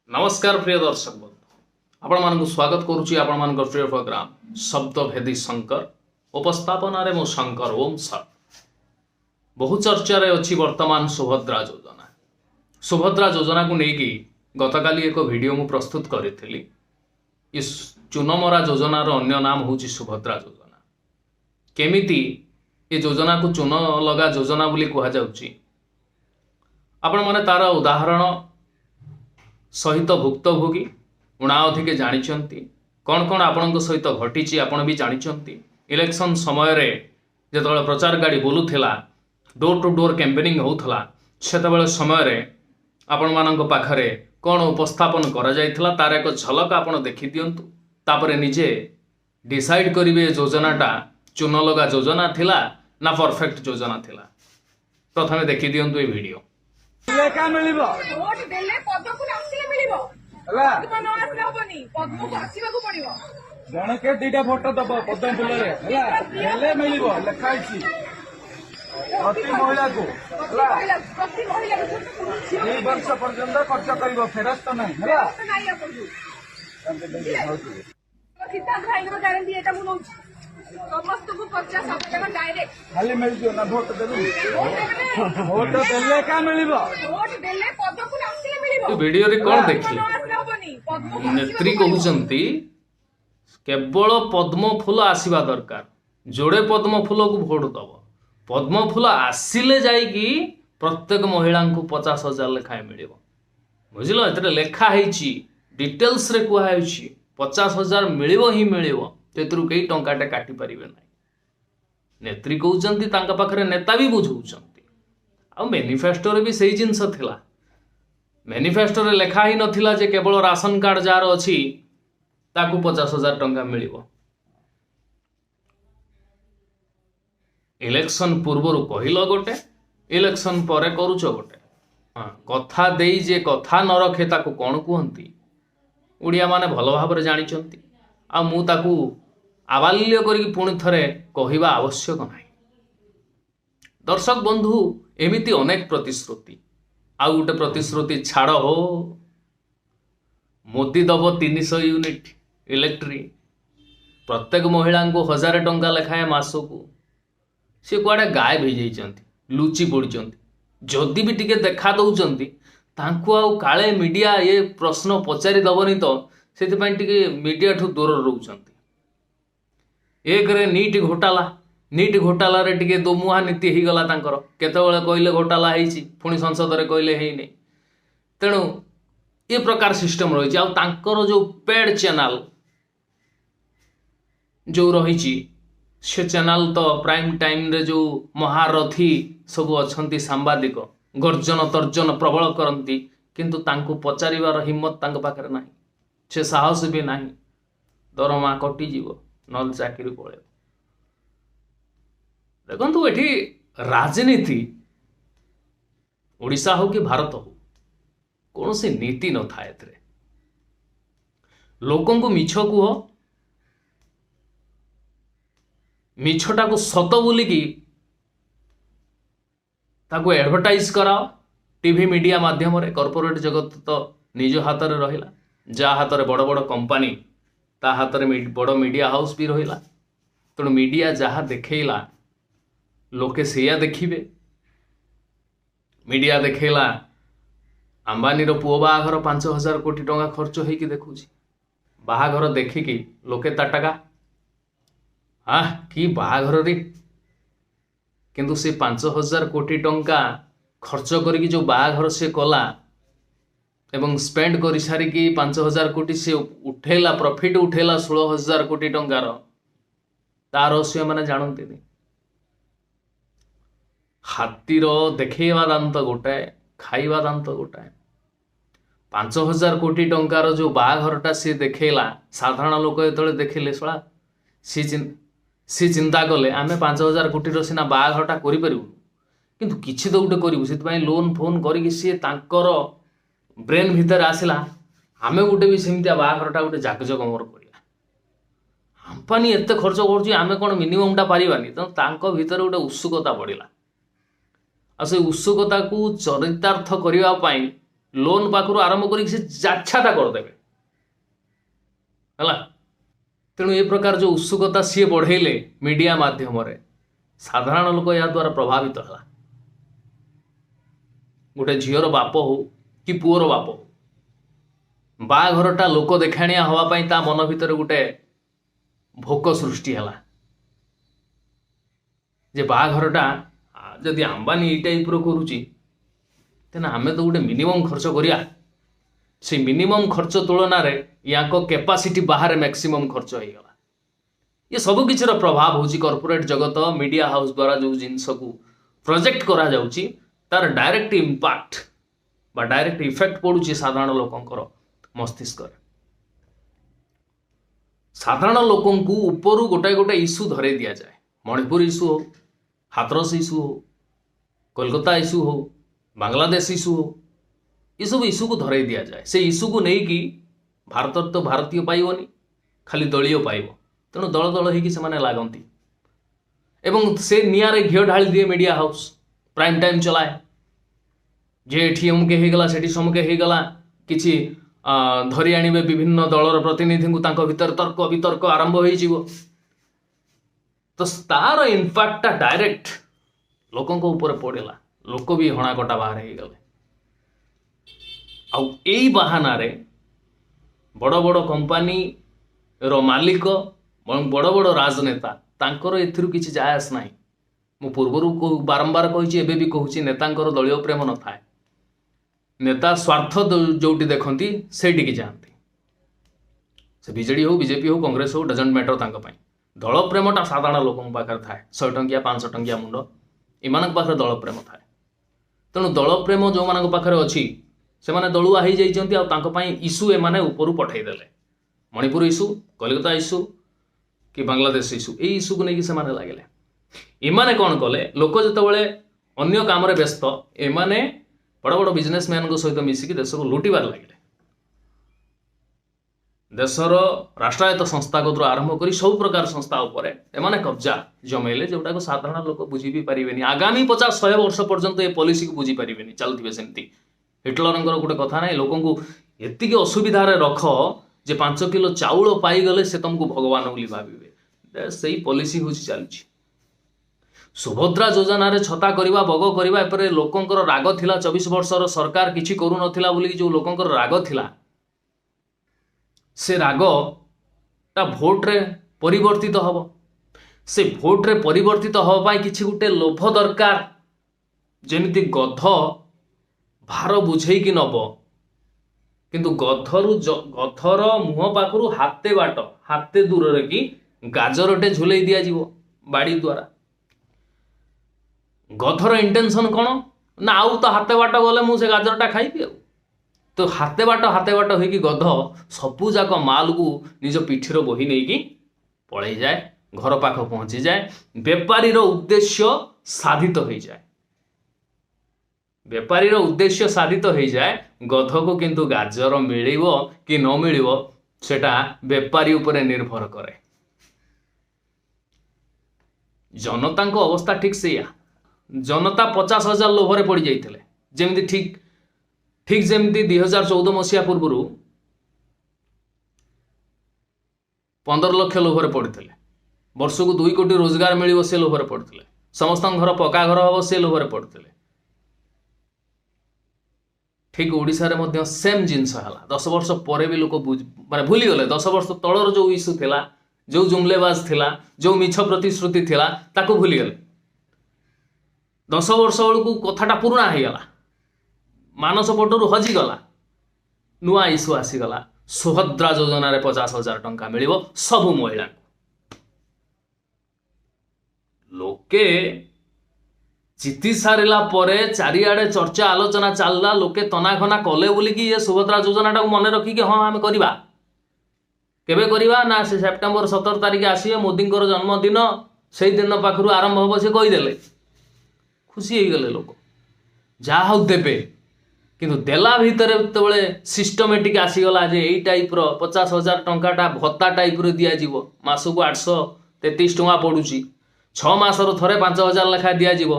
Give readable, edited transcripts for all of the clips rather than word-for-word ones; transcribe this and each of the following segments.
नमस्कार प्रिय दर्शक बंधु आपण मानक स्वागत करुच्ची आपण मानक प्रिय प्रोग्राम शब्द भेदी शंकर उपस्थापन मु शंकर ओम सर बहु चर्चार अच्छी वर्तमान सुभद्रा योजना। सुभद्रा योजना को लेकिन गतकाली एक वीडियो मु प्रस्तुत करी। चुनमरा योजनार अन्य नाम हूँ सुभद्रा योजना। केमिति ये योजना को चून लगा योजना बोली कहुच्छी आपण माने तार उदाहरण सहित भुक्तभोगी उणाअधिके जानिचंती कौन कौन आपण सहित घटी आपण भी जानिचंती। इलेक्शन समय रे जेतबेले प्रचार गाड़ी बुलूथिला डोर टू डोर कैंपेनिंग होउथला सेतबेले समय रे आपण मानक पाखरे कौन उपस्थापन करा जायथिला तार एक झलक आपण देखि दियंतु। तापरे निजे डिसाइड करिवे योजनाटा चून लगा योजना थिला ना परफेक्ट योजना थिला। प्रथमे देखि दियंतु ए वीडियो। लेखा मिलिबो वोट देले पद्मपुर आसिले मिलिबो हला पद्म न आसिले होबनी पद्मपुर आसीबाकू पड़िबो जण के दीटा फोटो दबो पद्मपुर रे हला देले मिलिबो लेखा आछि प्रति महिला को हला प्रति महिला को 2 वर्ष पर्यंत खर्च करिवो फेरस्त नाही हला नाही आपन सिद्धांत भाईर गारंटी एटा मु नउछि समस्त को 50,000 डायरेक्ट खाली मिल जो ना वोट देबी वोट देले का मिलिबो वोट देले पद्मपुर आसिले मिलिबो वीडियो रे कौन देखी न आसिले होबनी पद्मपुर नेत्री कहउचंती केवल पद्म फूल आसीबा दरकार जोड़े पद्म फूल को भोट दब पद्म फूल आसिले जाइकी प्रत्येक महिला को 50,000 लेखाएं मिलिबो। बुझिलो एतरे लेखा हेची डिटेल्स रे कुहा हेची 50,000 मिलिबो ही मिलिबो तेतरु कई टंकाटे काटी परिबे नाही। नेत्री कहउचंती तांका पाखरे नेता भी बुझौचंती आ मैनिफेस्टो रे भी सही जिंस थिला। मैनिफेस्टो रे लेखा ही नथिला जे केवल राशन कार्ड जार अछि ताकू 50,000 टंका मिलिबो। इलेक्शन पूर्वरु कहिलो गोटे इलेक्शन परे करूचो गोटे। कथा देई जे कथा न रखे ताकू कोन कुहंती उड़िया माने भलो भाबरे जानिचंती आ मु ताकू आबाल्य करी पुणी थरे कहिबा आवश्यक नाही। दर्शक बंधु एमिति अनेक प्रतिश्रुति आ गोटे प्रतिश्रुति छाड़ हो मोदी दब 300 यूनिट इलेक्ट्री प्रत्येक महिला को 1000 टंका लेखाएं मासकू सी कुआडे गायब हो जाइछंती लुचि पड़िछंती जदि भी टिके देखा दउछंती तांको आउ काले मीडिया ये प्रश्न पचारि दबनी तो सेथिपाई टिके मीडिया ठू दूर रहउछंती। एक रे नीट घोटाला रे टिके दोमुहा नीति ही गला तांकर केतेबेले कहले घोटाला हेइची पुणी संसद रे कहले हेइ नै तेणु ये प्रकार सिस्टम रही आ तांकर जो पेड चैनल जो रही से चैनल तो प्राइम टाइम रे जो महारथी सब अच्छंती सांबादिक गर्जन तर्जन प्रबल करती किंतु तांको पचारिवार हिम्मत तांको पाखरे नाही से साहस भी नाही दरमा कटि जीव नल चाकरी पड़े। देखु एठी राजनीति ओडिशा हो कि भारत हो कौन सी नीति न था एथरे लोकों को मिछ कुह मिछटा को सत बोलिकी ताको एडवर्टाइज कराओ टीवी मीडिया माध्यम रे कॉर्पोरेट जगत तो निज हाथ रे रहिला जा हाथ रे बड़ बड़ कंपनी ता हाथ में बड़ मीडिया हाउस भी रहिला तेणु मीडिया जहाँ देखैला लोके सेया देखिबे। मीडिया देखैला अंबानी रो पुओ बाहाघर 5,000 कोटी टंका खर्च होइकी देखुची बाहाघर देखिकी लोके ताटका हाँ कि बाहाघर रे किंतु से 5,000 कोटी टंका खर्च करिकी जो बाहाघर से कला एवं स्पेंड कर सारिकी 5,000 कोटी से उठेला प्रॉफिट उठेला 16,000 कोटी टंकार तार रहस्य मैंने जानते हाथीर देखा दांत गोटाए खाइबा दांत गोटाए 5,000 कोटी टंकार जो बाहाघरटा सी देखला साधारण लोक जो देखिले शला सी चिंता कले आमे 5,000 कोटी सीना बाहाघरटा करूँ किंतु किछि तो गोटे करूँ से लोन फोन करी सी तांकर ब्रेन भीतर आसला आमे गोटे भी सेमतिया बाहाघरटा गोटे जाकजकमर करिया कंपनी एते खर्च करुची आमे कोन मिनिममटा पारिबानी तो तांको भीतर गोटे उत्सुकता पड़िला आ से उत्सुकता को चरितार्थ करबा पई लोन पाखु आरंभ कर जाच्छाटा करदेवे है। तेणु ए प्रकार जो उत्सुकता सी बढ़ेले मीडिया माध्यम रे साधारण लोक या द्वारा प्रभावित है। गोटे झीर बाप हो कि पुअर बाप हो बाघरटा लोक देखाणिया हवापाई ता मन भितर गोटे भोक सृष्टि है जे बाघरटा जदि अंबानी ये टाइप करुच्ची तेना आमे तो गोटे मिनिमम खर्च करिया से मिनिमम खर्च तुलन या कैपेसिटी बाहर मैक्सिमम खर्च हो गला। ये सब किसी प्रभाव होची कॉर्पोरेट जगत मीडिया हाउस द्वारा जो जिनस को प्रोजेक्ट करा जाउची तार डायरेक्ट इंपैक्ट बा डायरेक्ट इफेक्ट पड़ुची साधारण लोकंकर मस्तिष्क रे। साधारण लोकों को ऊपर गोटाए गोटे इश्यू धरे दिया जाए। मणिपुर इश्यू हो, हाथरस इश्यू हो, कोलकाता इश्यू हो, बांग्लादेश इश्यू हो, ये सब इश्यू को धरे दिया जाए। से इश्यू को नहीं कि भारत तो भारतीय पाइबनी खाली दलीय पाइब। तेणु दल दल होकर लागती एवं से निआरे घीओ ढाली दिए मीडिया हाउस प्राइम टाइम चलाए जे एठी अमुके होगला सेठी समुके होगला किछि धरी आनिबे विभिन्न दलर प्रतिनिधि को तांको भीतर तर्क वितर्क आरंभ हो तो तार इनफैक्ट डायरेक्ट लोकों ऊपर पड़ेला। लोक भी हणाकटा बाहर हो गले आउ एई बहाना रे बड़ बड़ कंपनी रो मालिक बड़ बड़ राजनेता तांकर एथिरु किछि जायस नाही। मु पूर्वरु बारंबार कहिछि एबे भी कहूछि नेतांकर दलीय प्रेम न थाए। नेता स्वार्थ जोटी देखती सेठी की जाती से बीजेडी हो बीजेपी हो कांग्रेस हो डजंट मैटर तांको पई दल प्रेमटा साधारण लोकों पाखर थाए 100 टंकिया 500 टंकिया मुंड इमानक पाखर दल प्रेम थाए। तेणु दल प्रेम जो मानक पाखर अच्छी से माने दलुआ हो जाइछन्ती आ तांको पई इश्यू ए माने ऊपर पठाई देले। मणिपुर इश्यू, कोलकाता इश्यू कि बांग्लादेश इश्यू ए इश्यू को लेकिन से माने लागले इमाने कौन कले लोक जितेबाला अन्य काम व्यस्त एमाने बड़ बड़ बिजनेसमैन सहित मिसिकी देश को लुटिबार लगे। देशर राष्ट्रायत्त संस्था को आरंभ कर सब प्रकार संस्था उपरे एमाने कब्जा जमेले जोटा साधारण लोक बुझी भी पारिबेनी। आगामी 50-100 वर्ष पर्यंत ये पॉलिसी को बुझी पारिबेनी चलथिबे सेमती। हिटलरंकर गोटे कथा नहीं लोक को एतिकी असुविधा रख जे 5 किलो चाउल पाईगले से तुमको भगवान बोली भाविबे से पॉलिसी हूँ चलुची। सुभद्रा योजना रे छता करवा बग करवा एपरे लोकंकर राग थिला 24 वर्षर सरकार किछि करू नथिला बोली जो लोकंकर राग थिला से राग ता भोट रे परिवर्तित हबो। से भोट रे परिवर्तित हबा पाई किछि गुटे लोभ दरकार जेमिति गध भार बुझेई कि नब किंतु गधर मुह पाखरु हाते दूर रे कि गाजरटे झुलेई दिया जीवो बाड़ी द्वारा। गधर इंटेंशन कौन ना आउ तो हाथे बाट गले मुझे गाजरटा खाइबी तो हाथे बाट होगी गध सबू जाक माल को निज पिठीर बोही नहीं कि पलि जाए घर पाख पहुंची जाए बेपारीर उद्देश्य साधित हो जाए। बेपारीर उद्देश्य साधित हो जाए गध को किंतु गाजर मिलिबो कि न मिलिबो सेटा बेपारी उपरे निर्भर करे। जनता को अवस्था ठीक से जनता 50,000 लोभरे पड़ जाते जमी ठीक ठीक जमी 2014 मसीहा पूर्व 15 लाख लोभरे पड़ते वर्ष को 2 कोटी रोजगार मिल से लोभरे पड़ते समस्त घर पक्का घर हम से लोभरे पड़ते। ठीक ओडिशा रे मध्य सेम जिनस है 10 वर्ष पर भी लोक माने भूली गले 10 वर्ष तलर जो इश्यू थिला जो जुमलेबाज थिला जो मिछ प्रतिश्रुति थिला ताको भूली गले 10 वर्ष बेलू कथाटा पुराणा हो गला मानस पटरू हजिगला नुआ इश्यू आसीगला सुभद्रा योजना रे 50,000 टंका मिल सबू महिला लोके जीति सारा परे चारिआडे चर्चा आलोचना चलला लोके तनाखना कले बोलिकी ये सुभद्रा योजना मन रखिकी हाँ आम करवा केबे करवा ना से सेप्टेम्बर 17 तारिख आसिए मोदी जन्मदिन से दिन पाखु आरंभ हम से कहीदेले खुशी हो गले लोक जहा हाउ देबे किंतु देला भितर जो सिस्टमेटिक आसीगला जे यही टाइप 50,000 टंकाटा भत्ता टाइप दिज्व मासक 833 टंका पड़ुची 6 मासर थरे 5,000 लेखा दिज्व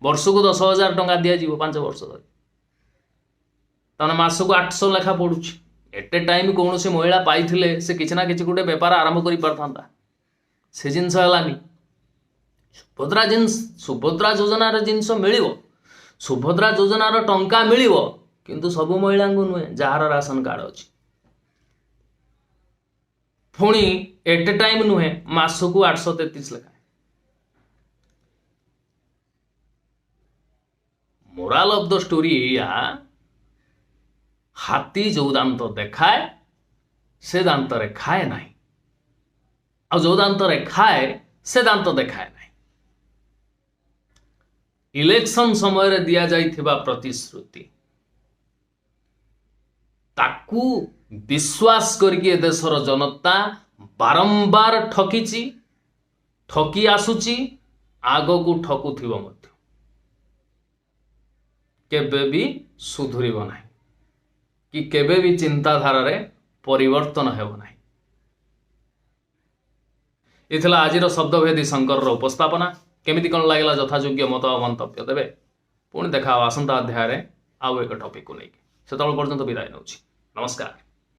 वर्ष को 10,000 टंका दिज्व 5 वर्ष धरी ତାମାନେ ମାସକୁ 800 ଲେଖା ପଡୁଛି। एट ए टाइम कौन से महिला पाई से किसी ना किसी गोटे बेपार आरंभ कर पारता से जिनस है सुभद्रा योजनार जिनस मिल सुभद्रा योजनार टंका मिल किंतु सब महिला को नुहे जार राशन कार्ड अच्छी पुणी एट ए टाइम नुहे मासकू 833 लेखा। मोराल ऑफ द स्टोरी या हाथी जो दांत देखाए से दांत रे खाए ना आ जो दांत रे खाए से दांत देखाए ना। इलेक्शन समय रे दिया जाइथिबा प्रतिश्रुति ताकू विश्वास करके देशर जनता बारंबार ठकीची ठकी आसुची आगो को ठकुथिबो मध्य केबे भी सुधुरिबो नाही कि केबे भी चिंताधारा रे परिवर्तन हेबो नाही। इथला आजिर शब्दभेदी शंकर उपस्थापना केमिति कौन लगे यथायोग्य मत मंतव्य देवे पुणी देखा आसंता अध्याय आउ एक टॉपिक को लेकिन से पर्यंत विदाय नौछि। नमस्कार।